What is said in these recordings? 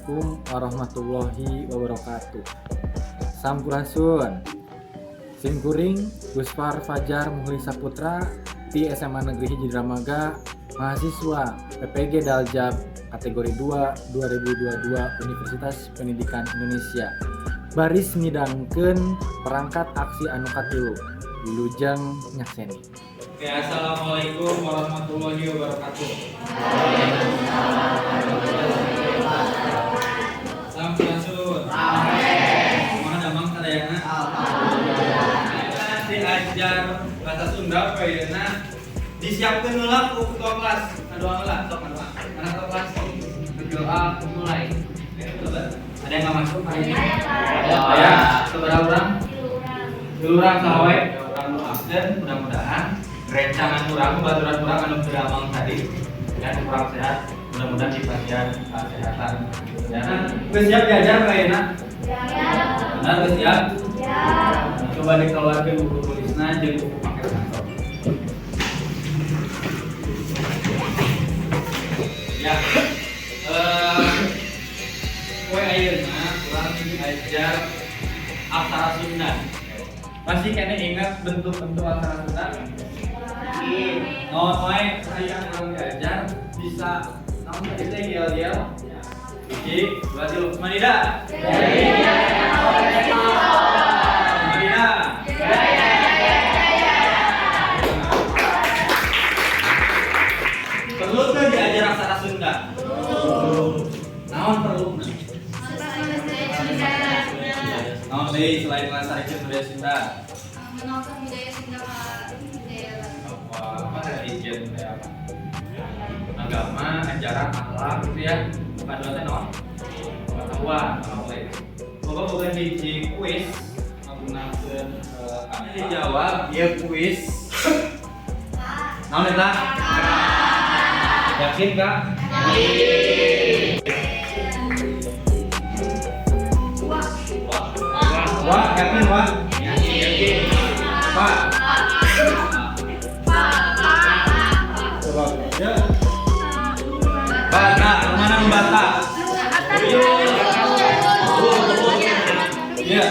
Assalamualaikum warahmatullahi wabarakatuh. Sampurasun. Simkuring Guspar Fajar Muhli Saputra di SMA Negeri Hiji Dramaga, mahasiswa PPG Daljab kategori 2 2022 Universitas Pendidikan Indonesia. Baris ngidangkeun perangkat aksi anu katilu. Wilujeng nyakseni. Oke, assalamualaikum warahmatullahi wabarakatuh. Sampurasun. Kumaha damang sadayana? Diajar bahasa Sunda baeuna disiapkeun heula ku ketua kelas. Ngadoa heula, sok ngadoa. Mana ketua kelas? Berdoa mulai. Ada yang nggak masuk hari ini? Ya, seberapa orang? 10 orang sahawe, orang nu absen, mudah-mudahan rencangan kurang, baturan kurang anu beramang tadi dan kurang sehat, mudah-mudahan dipasien kesehatan. Ya, geus siap diajar kayakna? Benar geus siap? Coba dikeluarkeun buku tulisna jeung buku paket kantor. Ya, poe ayeuna kurang diajar aksara Sunda. Masih kena ingat bentuk-bentuk aksara Sunda? Wae saya kurang diajar bisa namun tadi teh yel-yel. Jadi, berarti Manida. Manida. Perlu tuh diajar aksara Sunda? Naon perlu? Naon deui selain ngelestarikan budaya Sunda? Menonton budaya Sunda Apa dari izin budaya apa? Agama, ajaran, akhlak gitu ya. Paduan teh naon? Pengetahuan, boleh. Boga hiji kuis menggunakan kami dijawab ieu kuis. Naon eta? Yakin Kak? Wah, yakin Wah? Yakin. Pak. Coba ya. Bata, mana membata? Iya.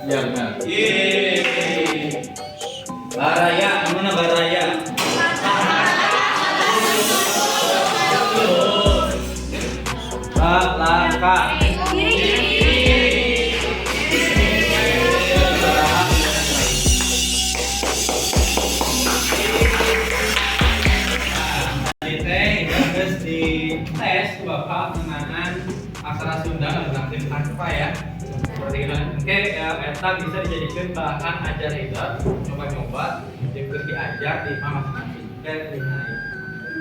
Iya benar. Baraya, mana baraya? Balaka. Di tes Bapak mengenai aksara Sunda menggunakan tanpa ya. Seperti itu. Oke, eta bisa dijadikan bahan ajar itu. Coba-coba juga diajar di masing-masing. Oke,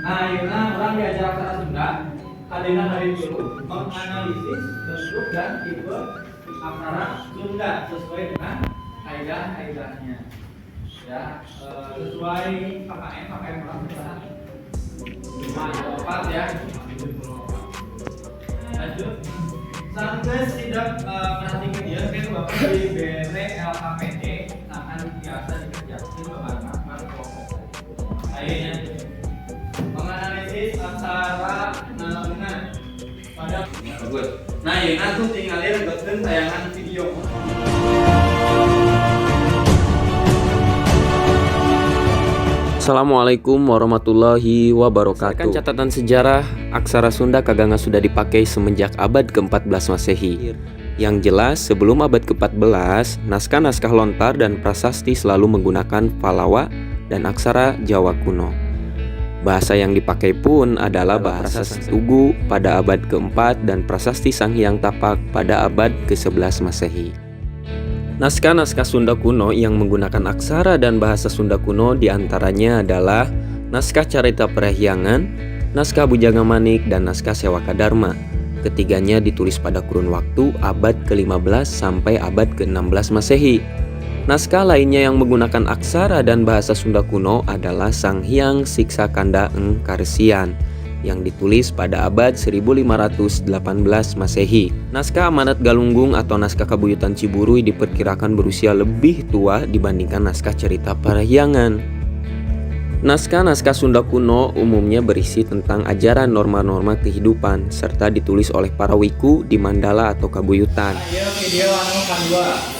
ayeuna orang diajar aksara Sunda. Kadena dari dulu menganalisis bentuk dan tipe aksara Sunda sesuai dengan kaidah-kaidahnya. Ya, sesuai KKM orang misalnya 54 ya. Lanjut. Sampai tidak perhatikan dia, kan Bapak di BRLKPD akan biasa dikerjakan beberapa kelompok. Akhirnya menganalisis aksara nalungan pada bagus. Nah, yang aku tinggalin betul tayangan video. Assalamualaikum warahmatullahi wabarakatuh. Catatan sejarah, aksara Sunda kaganga sudah dipakai semenjak abad ke-14 Masehi. Yang jelas, sebelum abad ke-14, naskah-naskah lontar dan prasasti selalu menggunakan Palawa dan aksara Jawa kuno. Bahasa yang dipakai pun adalah bahasa Tugu pada abad ke-4 dan prasasti Sanghyang Tapak pada abad ke-11 Masehi. Naskah-naskah Sunda kuno yang menggunakan aksara dan bahasa Sunda kuno diantaranya adalah naskah Carita Parahyangan, naskah Bujanga Manik, dan naskah Sewaka Dharma. Ketiganya ditulis pada kurun waktu abad ke-15 sampai abad ke-16 Masehi. Naskah lainnya yang menggunakan aksara dan bahasa Sunda kuno adalah Sanghyang Siksa Kanda Eng Karesian yang ditulis pada abad 1518 Masehi. Naskah Amanat Galunggung atau naskah Kabuyutan Ciburuy diperkirakan berusia lebih tua dibandingkan naskah Carita Parahyangan. Naskah-naskah Sunda kuno umumnya berisi tentang ajaran norma-norma kehidupan serta ditulis oleh para wiku di Mandala atau Kabuyutan. Ayo video anu kedua.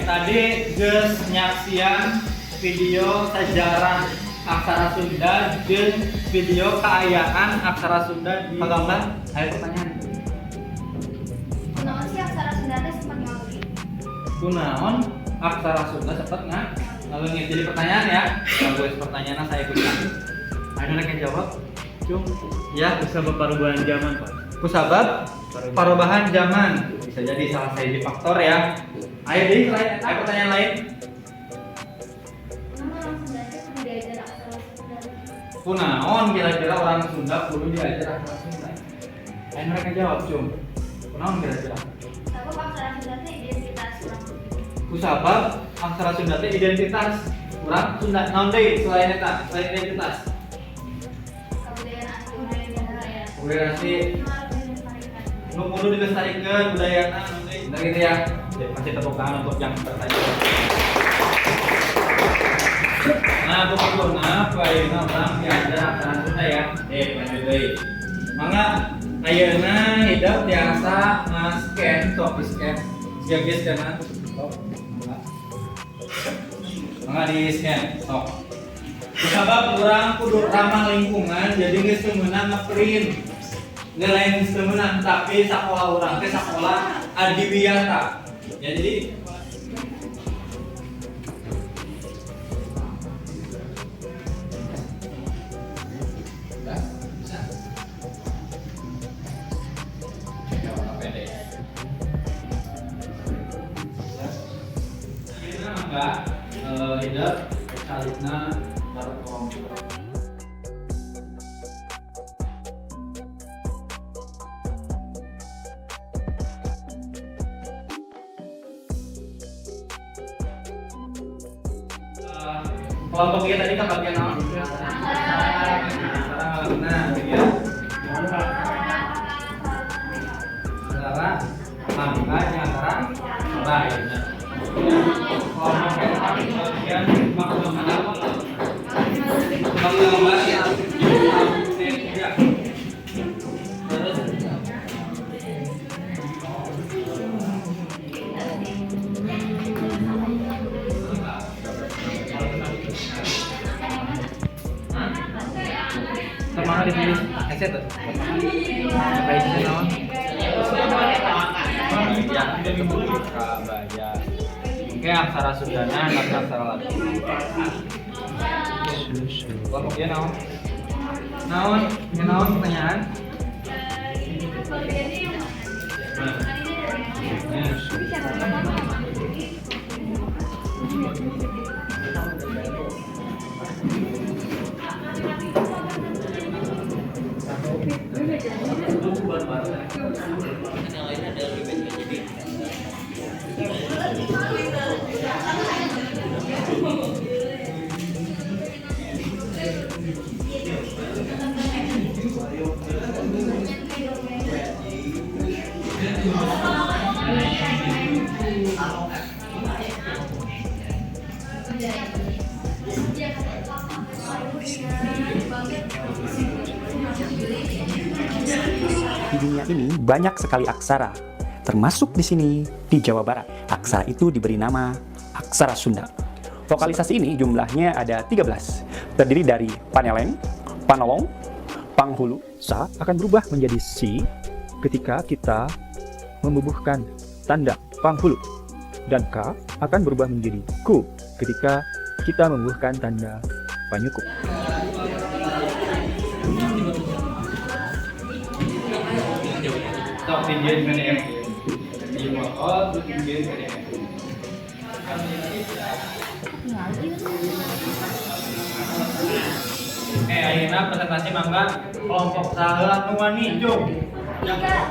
Tadi geus nyaksian video sejarah aksara Sunda dan video keayaan aksara Sunda di Pagambar. Ayo pertanyaan. Kunaon sih aksara Sunda teh sempat ngawuri? Kunaon aksara Sunda sepet ngalengit. Jadi pertanyaan ya. Bagus pertanyaannya saya ikutan. Ayo mereka jawab. Cung. Ya, Sebab perubahan zaman, Pak. kusabab perubahan zaman. Bisa jadi salah satu faktor ya. Ayo deh, ayo pertanyaan lain. Kunaon orang Sunda teh kudu diajar aksara Sunda? Kunaon kira-kira orang Sunda kudu diajar aksara Sunda? Ayo mereka jawab, Cung. Kunaon kira-kira? Sabab aksara Sunda teh identitas urang. Kusabab aksara Sunda teh identitas orang Sunda. Naon deui selain eta? Selain identitas. Kebudayaan asli urang Indonesia. Budaya asli nu kudu dilestarikeun budayana naon deui? Nah gitu ya. Jadi kasih tepuk tangan untuk yang bertanya. Nah, untuk apa ini orang diajar aksara Sunda ya? Lanjut deui. Mangga ayeuna hidup tiasa nge-scan, sok di-scan. Siap geus kana? Sok. Mangga di-scan, sok. Kusabab urang kudu ramah lingkungan, jadi geus teu meunang nge-print. Ngelain geus teu meunang, tapi sakola urang teh sakola adiwiyata. Ya jadi enggak hidup salibna tarkom. Kelompoknya tadi kakaknya naon? Nah, ya. Antara angkanya antara lainnya. Kelompoknya tadi bagian maksud apa? Menggambar ya. Terus kemana ditulis? Headset tuh? Apa itu naon? Ya, tidak dibeli Kabaya. Oke, aksara Sundana dan aksara Latin. Kelompoknya naon? Naon? Ini naon pertanyaan? Di dunia ini banyak sekali aksara, termasuk di sini di Jawa Barat. Aksara itu diberi nama aksara Sunda. Lokalisasi ini jumlahnya ada 13, terdiri dari Paneleng, Panolong, Panghulu sa akan berubah menjadi si ketika kita membubuhkan tanda panghulu, dan ka akan berubah menjadi ku ketika kita membubuhkan tanda panyukup. Sok pinjeun PDF. Di motor terus pinjeun PDF. Ayeuna presentasi mangga kelompok saheula nu wani jung.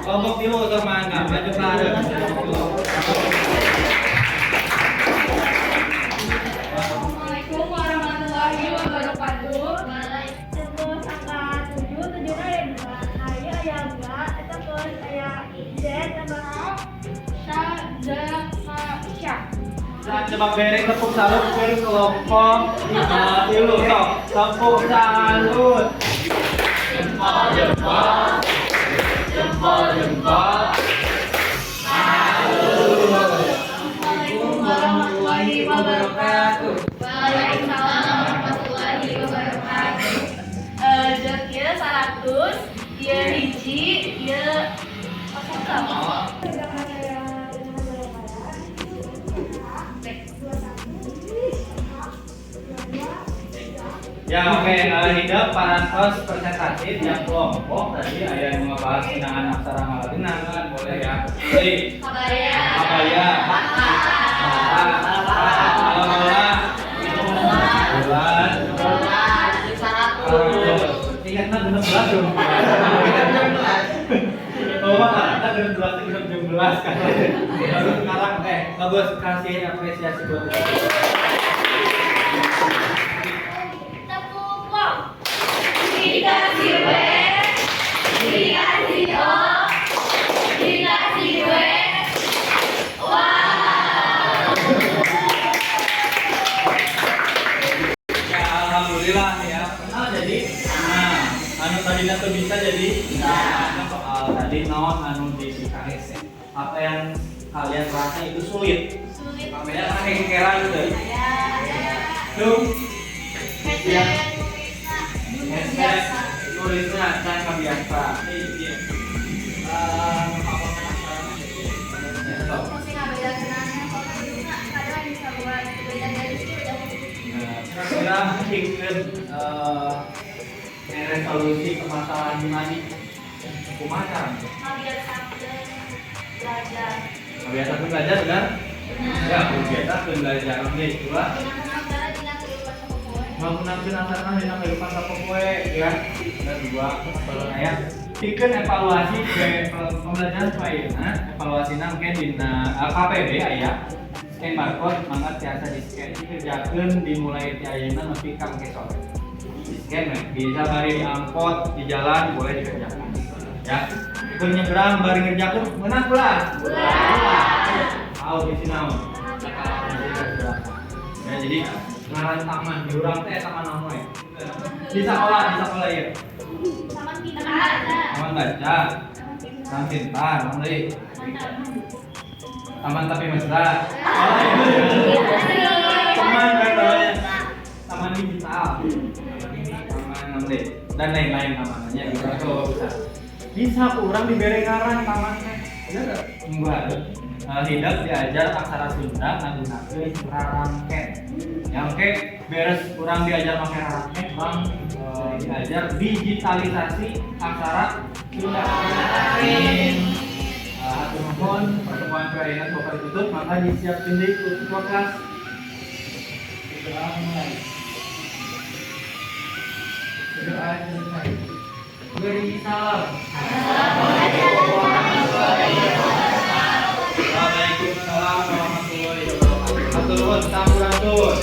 Kelompok tilu sok mangga maju ka hareup. Assalamualaikum warahmatullahi wabarakatuh. Terus angka 7 tujuna aya 2. Aya aya 2 eta keun aya ijen tambah sa da ka sya. Coba bereng tepuk salut ke kelompok tilu sok tepuk salut. Jempol jempol jempol jempol. Assalamualaikum warahmatullahi wabarakatuh. Waalaikumsalam warahmatullahi wabarakatuh. Jeung ieu 100, ieu hiji, ieu sama. Ya oke, hidup parantos presentatif yang kelompok tadi ada yang ngebahas hinaan aksara Malatina kan boleh ya. Jadi Kabaya. Kabaya, bulan, ingatnya genep belas dong. Oh, kita genep belas kan. Bagus sekarang, bagus kasih apresiasi buat kita. Dikasih W, dikasih O, dikasih W. Wow. Ya alhamdulillah ya. Jadi anu tadinya tuh bisa jadi soal tadi naon anu disikai. Apa yang kalian rasa itu sulit? Sulit. Sampai kekeran gitu. Ya. Tuh. Biasa. Tulisnya cara biasa. Masih ngabedakeunana soalnya kadang bisa buat beda dari situ. Kira-kira ingin resolusi permasalahan gimana? Kumaha? Ngabiasakeun belajar. Kebiasaan belajar benar? Ya, kebiasaan belajar oke itulah. Menggunakan asalkan dina kehidupan sapopoe ya. Dan dua balon aya. Pikeun evaluasi ke pembelajaran ayeuna, evaluasina mungkin dina KPB aya. Scan barcode mangga tiasa di scan dikerjakeun dimulai ti ayeuna nepi ka engke sore. Di scan bisa bari di angkot, di jalan boleh dikerjakan. Ya. Pikeun nyebrang bari ngerjakeun meunang ulah. Tahu di sini naon. Ya jadi ngaran taman di urang teh taman naon we. Di sekolah ya. Taman pintar. Taman baca. Taman pintar, naon deui? Taman tapi mesra. Taman katanya. Taman digital. Taman naon deui? Dan lain-lain tamannya gitu bisa. Bisa urang dibere ngaran taman teh. Enggak. Hidup diajar aksara Sunda nggunakeun rarangken. Yang ke beres kurang diajar pakai rarangken, bang diajar digitalisasi aksara Sunda. Atur nuhun pertemuan kalian Bapak ditutup, maka disiapkeun deui ketua kelas. Doa mulai. Doa selesai. Beri salam. Waalaikumsalam warahmatullahi wabarakatuh. Sampurasun.